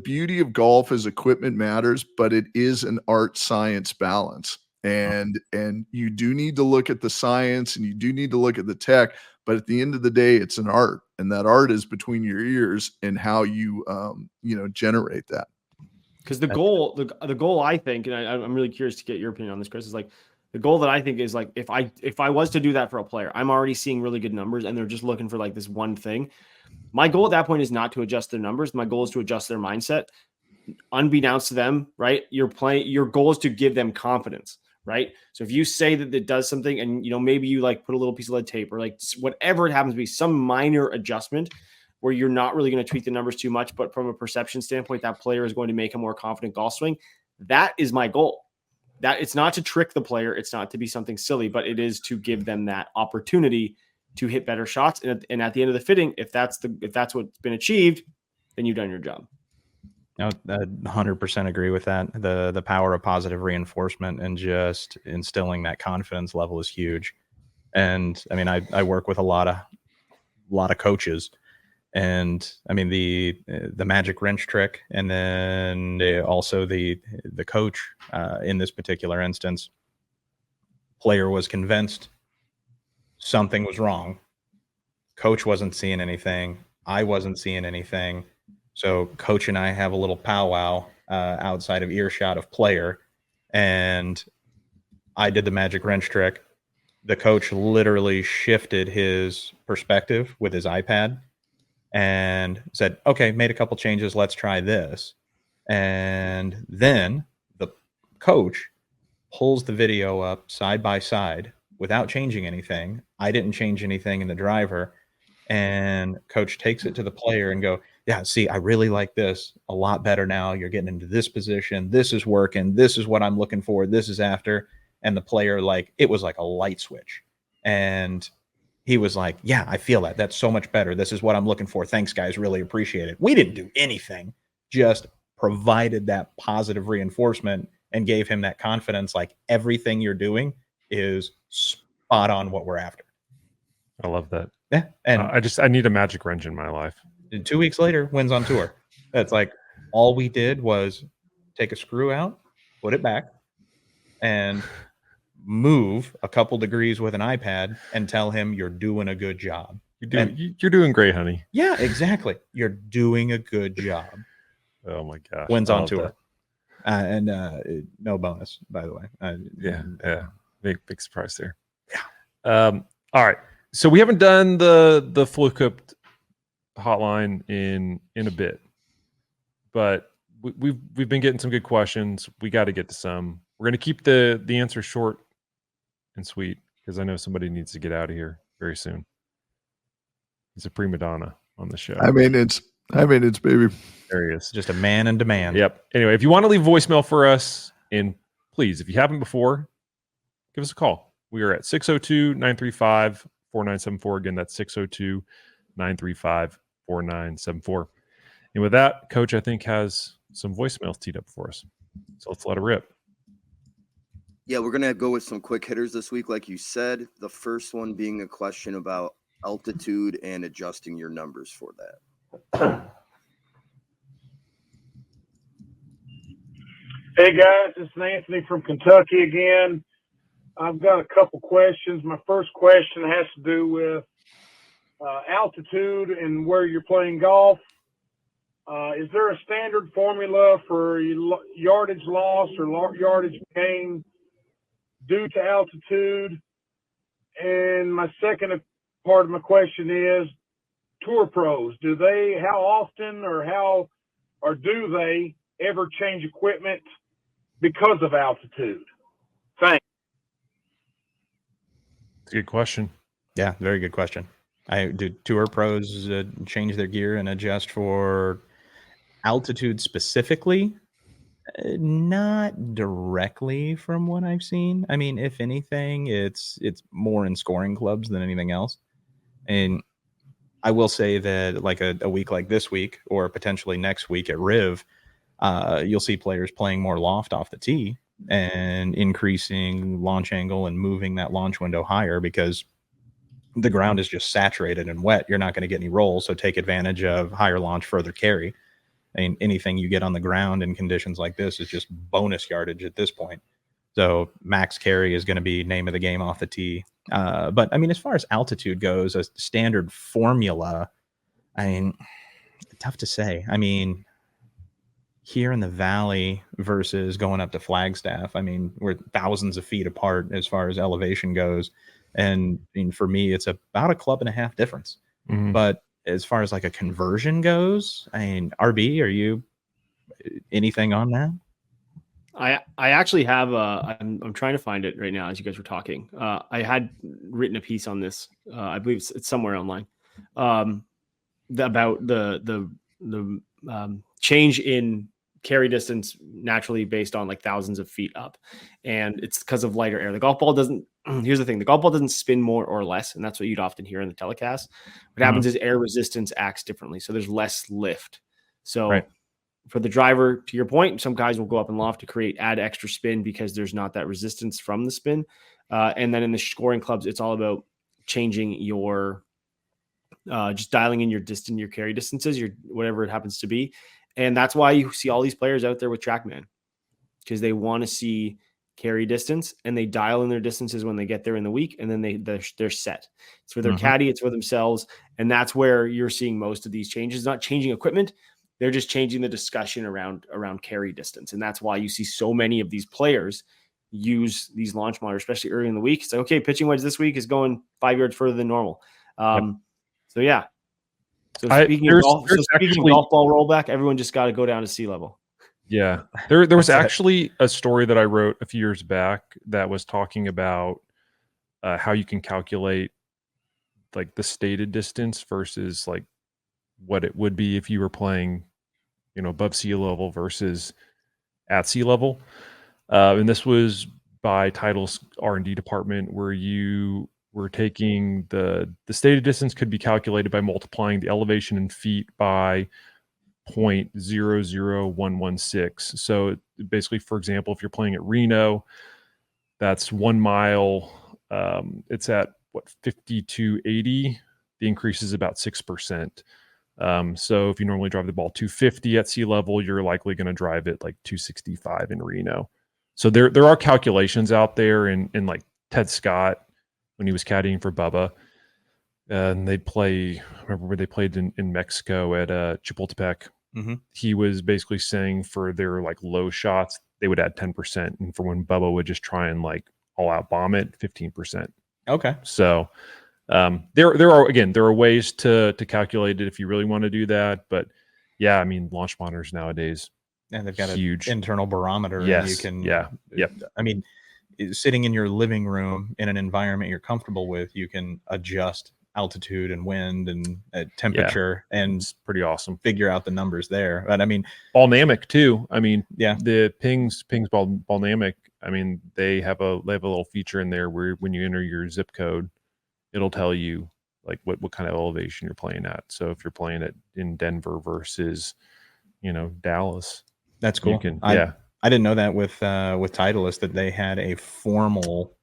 beauty of golf is equipment matters, but it is an art science balance. And you do need to look at the science and you do need to look at the tech, but at the end of the day, it's an art, and that art is between your ears and how you generate that. Because the goal, I think, and I'm really curious to get your opinion on this, Chris, is like the goal that I think is like, if I was to do that for a player, I'm already seeing really good numbers and they're just looking for like this one thing. My goal at that point is not to adjust their numbers. My goal is to adjust their mindset, unbeknownst to them, right? Your goal is to give them confidence, right? So if you say that it does something and, maybe you like put a little piece of lead tape or like whatever it happens to be, some minor adjustment where you're not really going to tweak the numbers too much, but from a perception standpoint, that player is going to make a more confident golf swing. That is my goal. That it's not to trick the player. It's not to be something silly, but it is to give them that opportunity to hit better shots. And at the end of the fitting, if that's what's been achieved, then you've done your job. I 100% agree with that. The power of positive reinforcement and just instilling that confidence level is huge. And I mean, I work with a lot of coaches, and I mean the magic wrench trick, and then also the coach in this particular instance, player was convinced something was wrong. Coach wasn't seeing anything. I wasn't seeing anything. So coach and I have a little powwow outside of earshot of player, and I did the magic wrench trick. The coach literally shifted his perspective with his iPad and said, okay, made a couple changes. Let's try this. And then the coach pulls the video up side by side without changing anything. I didn't change anything in the driver. And coach takes it to the player and go, yeah, see, I really like this a lot better now. You're getting into this position. This is working. This is what I'm looking for. This is after. And the player, it was like a light switch. And he was like, yeah, I feel that. That's so much better. This is what I'm looking for. Thanks, guys. Really appreciate it. We didn't do anything, just provided that positive reinforcement and gave him that confidence. Like, everything you're doing is spot on what we're after. I love that. Yeah. And I need a magic wrench in my life. 2 weeks later, wins on tour. That's like, all we did was take a screw out, put it back, and move a couple degrees with an iPad and tell him you're doing a good job. You're doing great, honey. Yeah, exactly. You're doing a good job. Oh my gosh. Wins on tour. And no bonus, by the way. Yeah. Big surprise there. Yeah. All right. So we haven't done the Fully Equipped hotline in a bit, but we've been getting some good questions. We got to get to some. We're going to keep the answer short and sweet, because I know somebody needs to get out of here very soon. He's a prima donna on the show. I mean, it's baby. There he is. Just a man in demand. Yep. Anyway, if you want to leave voicemail for us, and please, if you haven't before, give us a call. We are at 602-935-4974. Again, that's 602-935-4974. And with that, Coach, I think, has some voicemails teed up for us. So let's let it rip. Yeah, we're gonna go with some quick hitters this week, like you said. The first one being a question about altitude and adjusting your numbers for that. Hey guys, it's Anthony from Kentucky again. I've got a couple questions. My first question has to do with altitude and where you're playing golf. Is there a standard formula for yardage loss or yardage gain due to altitude? And my second part of my question is tour pros. How often or do they ever change equipment because of altitude? Thanks. It's a good question. Yeah, very good question. Do tour pros change their gear and adjust for altitude specifically? Not directly from what I've seen. I mean, if anything, it's more in scoring clubs than anything else. And I will say that like a week like this week or potentially next week at Riv, you'll see players playing more loft off the tee and increasing launch angle and moving that launch window higher because the ground is just saturated and wet. You're not going to get any roll, so take advantage of higher launch, further carry. I mean, anything you get on the ground in conditions like this is just bonus yardage at this point. So max carry is going to be name of the game off the tee. But I mean, as far as altitude goes, a standard formula, I mean, tough to say. I mean, here in the valley versus going up to Flagstaff, I mean, we're thousands of feet apart as far as elevation goes. And I mean, for me, it's about a club and a half difference. Mhm. But as far as like a conversion goes, I mean, RB, are you anything on that? I actually have I'm trying to find it right now as you guys were talking. I had written a piece on this. I believe it's somewhere online. About the change in carry distance naturally based on like thousands of feet up, and it's because of lighter air. The golf ball doesn't. Here's the thing: the golf ball doesn't spin more or less, and that's what you'd often hear in the telecast. What happens is air resistance acts differently, so there's less lift. So. Right. For the driver, to your point, some guys will go up and loft to add extra spin because there's not that resistance from the spin. And then in the scoring clubs, it's all about changing your, just dialing in your distance, your carry distances, your whatever it happens to be. And that's why you see all these players out there with TrackMan, because they want to see carry distance and they dial in their distances when they get there in the week, and then they're set. It's for their caddy, it's for themselves, and that's where you're seeing most of these changes. Not changing equipment. They're just changing the discussion around carry distance. And that's why you see so many of these players use these launch monitors, especially early in the week. It's like, okay, pitching wedge this week is going 5 yards further than normal. So, yeah. So speaking of golf ball rollback, everyone just got to go down to sea level. Yeah. There was actually a story that I wrote a few years back that was talking about how you can calculate like the stated distance versus like what it would be if you were playing, above sea level versus at sea level. And this was by Title's R&D department, where you were taking the stated distance could be calculated by multiplying the elevation in feet by 0.00116. So basically, for example, if you're playing at Reno, that's 1 mile. It's at 5280. The increase is about 6%. So if you normally drive the ball 250 at sea level, you're likely going to drive it like 265 in Reno. So there are calculations out there, and like Ted Scott, when he was caddying for Bubba, and I remember where they played in Mexico at Chapultepec. He was basically saying for their like low shots, they would add 10%. And for when Bubba would just try and like all out bomb it, 15%. Okay. So there are ways to calculate it if you really want to do that, but yeah, I mean, launch monitors nowadays, and they've got huge an internal barometer. Yes. And you can, I mean, sitting in your living room in an environment you're comfortable with, you can adjust altitude and wind and temperature, and it's pretty awesome. Figure out the numbers there. But I mean, Ballnamic too. I mean, the Pings Ballnamic. I mean, they have a little feature in there where when you enter your zip code, it'll tell you like what kind of elevation you're playing at. So if you're playing it in Denver versus, Dallas, that's cool. You can, I I didn't know that with Titleist that they had a formal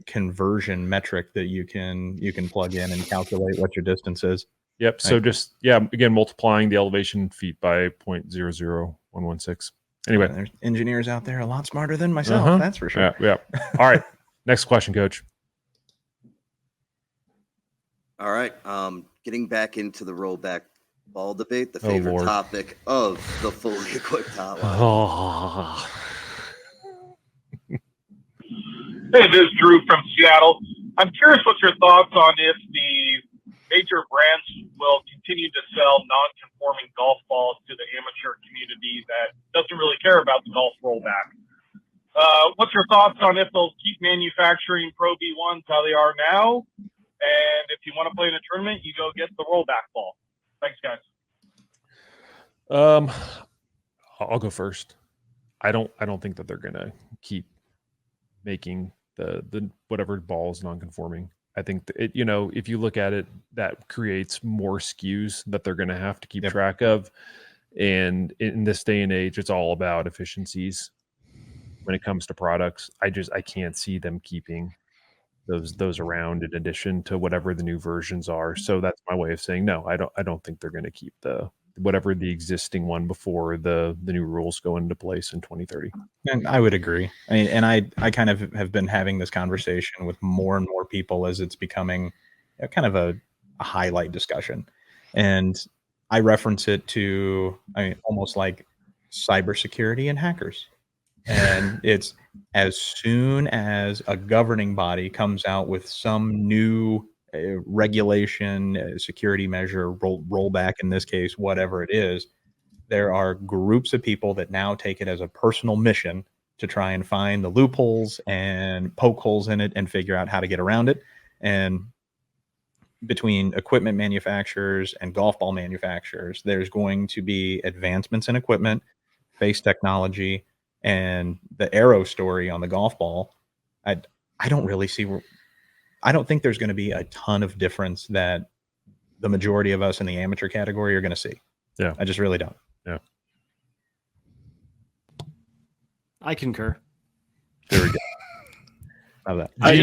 conversion metric that you can plug in and calculate what your distance is. Yep. So just again, multiplying the elevation feet by 0.00116. Anyway, there's engineers out there a lot smarter than myself. That's for sure. Yeah. All right. Next question, Coach. All right. Getting back into the rollback ball debate, the favorite topic of the Fully Equipped Hotline. Hey, this is Drew from Seattle. I'm curious what your thoughts on if the major brands will continue to sell non-conforming golf balls to the amateur community that doesn't really care about the golf rollback. What's your thoughts on if they'll keep manufacturing Pro V1s how they are now? And if you want to play in a tournament, you go get the rollback ball. Thanks, guys. I'll go first. I don't think that they're gonna keep making the whatever ball is non-conforming. I think that if you look at it, that creates more SKUs that they're gonna have to keep track of. And in this day and age, it's all about efficiencies when it comes to products. I can't see them keeping those around in addition to whatever the new versions are. So that's my way of saying no. I don't think they're going to keep whatever the existing one before the new rules go into place in 2030. And I would agree. I mean, and I kind of have been having this conversation with more and more people as it's becoming kind of a highlight discussion. And I reference it to, almost like cybersecurity and hackers. And it's as soon as a governing body comes out with some new regulation, security measure, rollback in this case, whatever it is, there are groups of people that now take it as a personal mission to try and find the loopholes and poke holes in it and figure out how to get around it. And between equipment manufacturers and golf ball manufacturers, there's going to be advancements in equipment, face technology, and the arrow story on the golf ball. I don't really see I don't think there's going to be a ton of difference that the majority of us in the amateur category are going to see. Yeah. I just really don't. Yeah. I concur. There we go. How that? I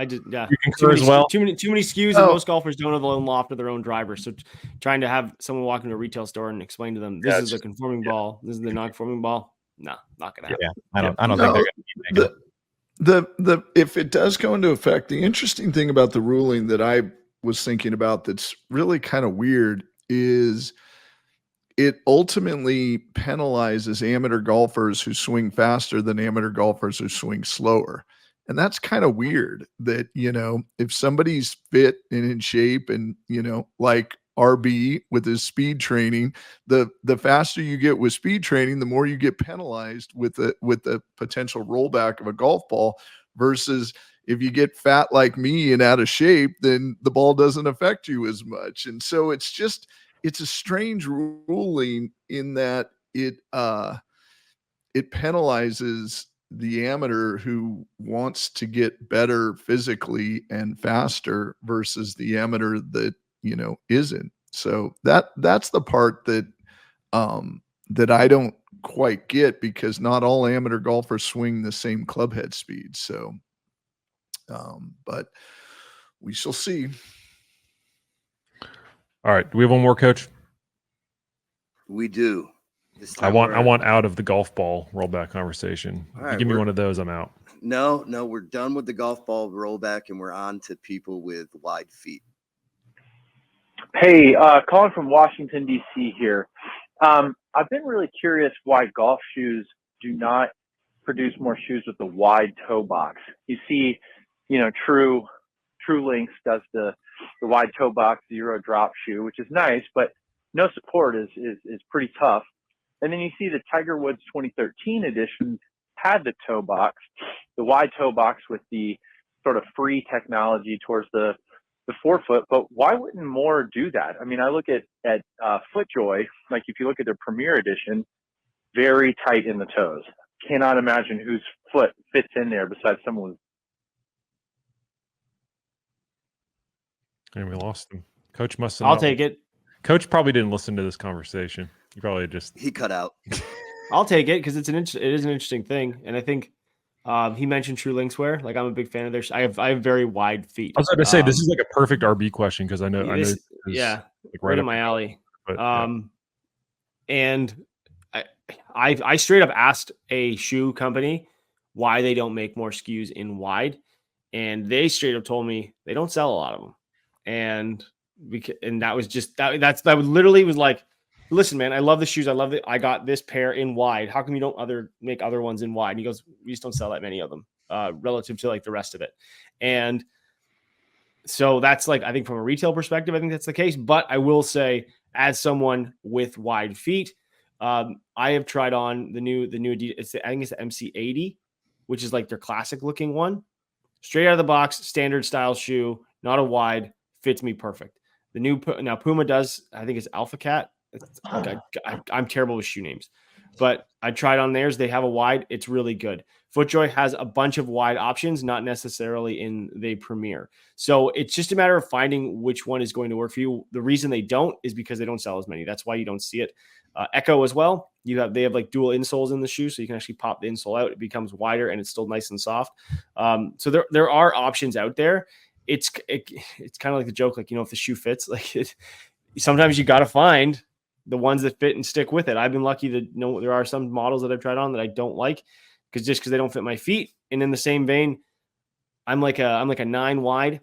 just You concur as well. Too many SKUs, and most golfers don't have the own loft of their own driver. So trying to have someone walk into a retail store and explain to them, this is a conforming ball, this is the non-conforming ball. No, not gonna happen. Yeah, I don't think they're gonna keep making if it does go into effect, the interesting thing about the ruling that I was thinking about that's really kind of weird is it ultimately penalizes amateur golfers who swing faster than amateur golfers who swing slower. And that's kind of weird that, if somebody's fit and in shape and, like RB with his speed training, the faster you get with speed training, the more you get penalized with the potential rollback of a golf ball, versus if you get fat like me and out of shape, then the ball doesn't affect you as much. And so it's a strange ruling in that it penalizes the amateur who wants to get better physically and faster versus the amateur that isn't. So that's the part that I don't quite get, because not all amateur golfers swing the same club head speed. So but we shall see. All right, do we have one more, Coach? We do. I want out of the golf ball rollback conversation. Right, you give me one of those, I'm out. No, we're done with the golf ball rollback, and we're on to people with wide feet. Hey, calling from Washington, D.C. here. I've been really curious why golf shoes do not produce more shoes with the wide toe box. You see, True Links does the wide toe box zero drop shoe, which is nice, but no support is pretty tough. And then you see the Tiger Woods 2013 edition had the toe box, the wide toe box with the sort of free technology towards the forefoot. But why wouldn't more do that? I mean, I look at FootJoy, like if you look at their Premier edition, very tight in the toes. Cannot imagine whose foot fits in there besides someone with. And we lost him. Coach must have. I'll take it. Coach probably didn't listen to this conversation. He probably he cut out. I'll take it because it is an interesting thing, and I think he mentioned True Links wear. Like I'm a big fan of theirs. I have very wide feet. I was going to say this is like a perfect RB question because I know yeah, like right up in my alley. but, yeah. And I straight up asked a shoe company why they don't make more SKUs in wide, and they straight up told me they don't sell a lot of them, and that was just that literally was like, listen, man, I love the shoes, I love it. I got this pair in wide. How come you don't make other ones in wide? And he goes, we just don't sell that many of them relative to like the rest of it, and so that's like, I think from a retail perspective, I think that's the case. But I will say, as someone with wide feet, I have tried on the new Adidas. I think it's the MC80, which is like their classic looking one, straight out of the box, standard style shoe, not a wide, fits me perfect. The new now Puma does, I think it's Alpha Cat. I'm terrible with shoe names, but I tried on theirs. They have a wide. It's really good. FootJoy has a bunch of wide options, not necessarily in the Premier. So it's just a matter of finding which one is going to work for you. The reason they don't is because they don't sell as many. That's why you don't see it. Echo as well. They have like dual insoles in the shoe, so you can actually pop the insole out. It becomes wider and it's still nice and soft. So there are options out there. It's kind of like the joke, like, if the shoe fits, like sometimes you got to find the ones that fit and stick with it. I've been lucky to know there are some models that I've tried on that I don't like because they don't fit my feet. And in the same vein, I'm like a 9 wide.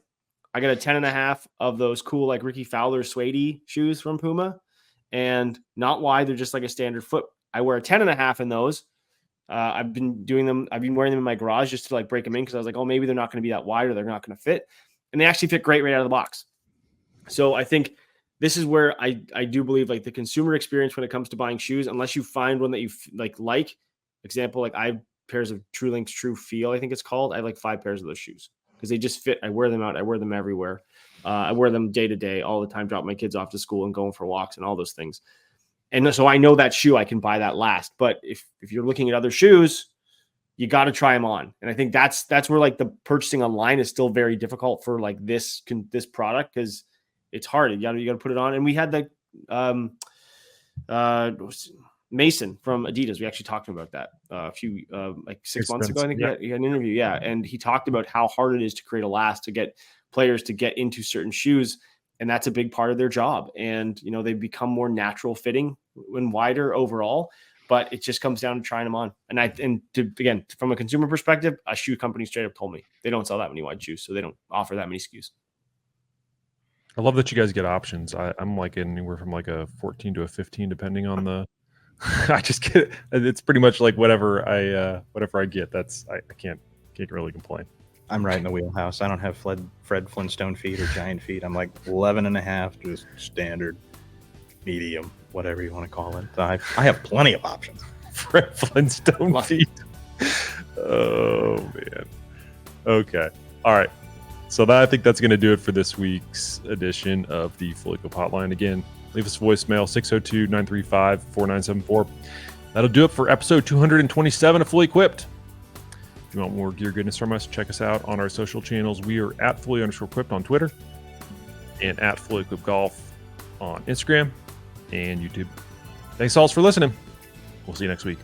I got a 10.5 of those cool, like Ricky Fowler suede shoes from Puma, and not wide. They're just like a standard foot. I wear a 10.5 in those. I've been doing them. I've been wearing them in my garage just to like break them in. Cause I was like, oh, maybe they're not going to be that wide or they're not going to fit. And they actually fit great right out of the box. So I think this is where I do believe like the consumer experience when it comes to buying shoes, unless you find one that you like, example, like I have pairs of True Links True Feel, I think it's called. I have like 5 pairs of those shoes because they just fit. I wear them out. I wear them everywhere. I wear them day to day all the time, drop my kids off to school and going for walks and all those things. And so I know that shoe, I can buy that last. But if you're looking at other shoes, you got to try them on. And I think that's where like the purchasing online is still very difficult for like this product because it's hard. You got to put it on. And we had the Mason from Adidas. We actually talked about that a few like 6 months ago. I think he had an interview. Yeah, and he talked about how hard it is to create a last to get players to get into certain shoes, and that's a big part of their job. And they become more natural fitting when wider overall. But it just comes down to trying them on. Again, from a consumer perspective, a shoe company straight up told me they don't sell that many wide shoes, so they don't offer that many SKUs. I love that you guys get options. I'm like anywhere from like a 14 to a 15, depending on the. I just get it's pretty much like whatever I get. That's I can't really complain. I'm right in the wheelhouse. I don't have Fred Flintstone feet or giant feet. I'm like 11.5, just standard, medium, whatever you want to call it. I have plenty of options. Fred Flintstone feet. Oh man. Okay. All right. So I think that's going to do it for this week's edition of the Fully Equipped Hotline. Again, leave us a voicemail, 602-935-4974. That'll do it for episode 227 of Fully Equipped. If you want more gear goodness from us, check us out on our social channels. We are at Fully_Equipped on Twitter and at Fully Equipped Golf on Instagram and YouTube. Thanks all for listening. We'll see you next week.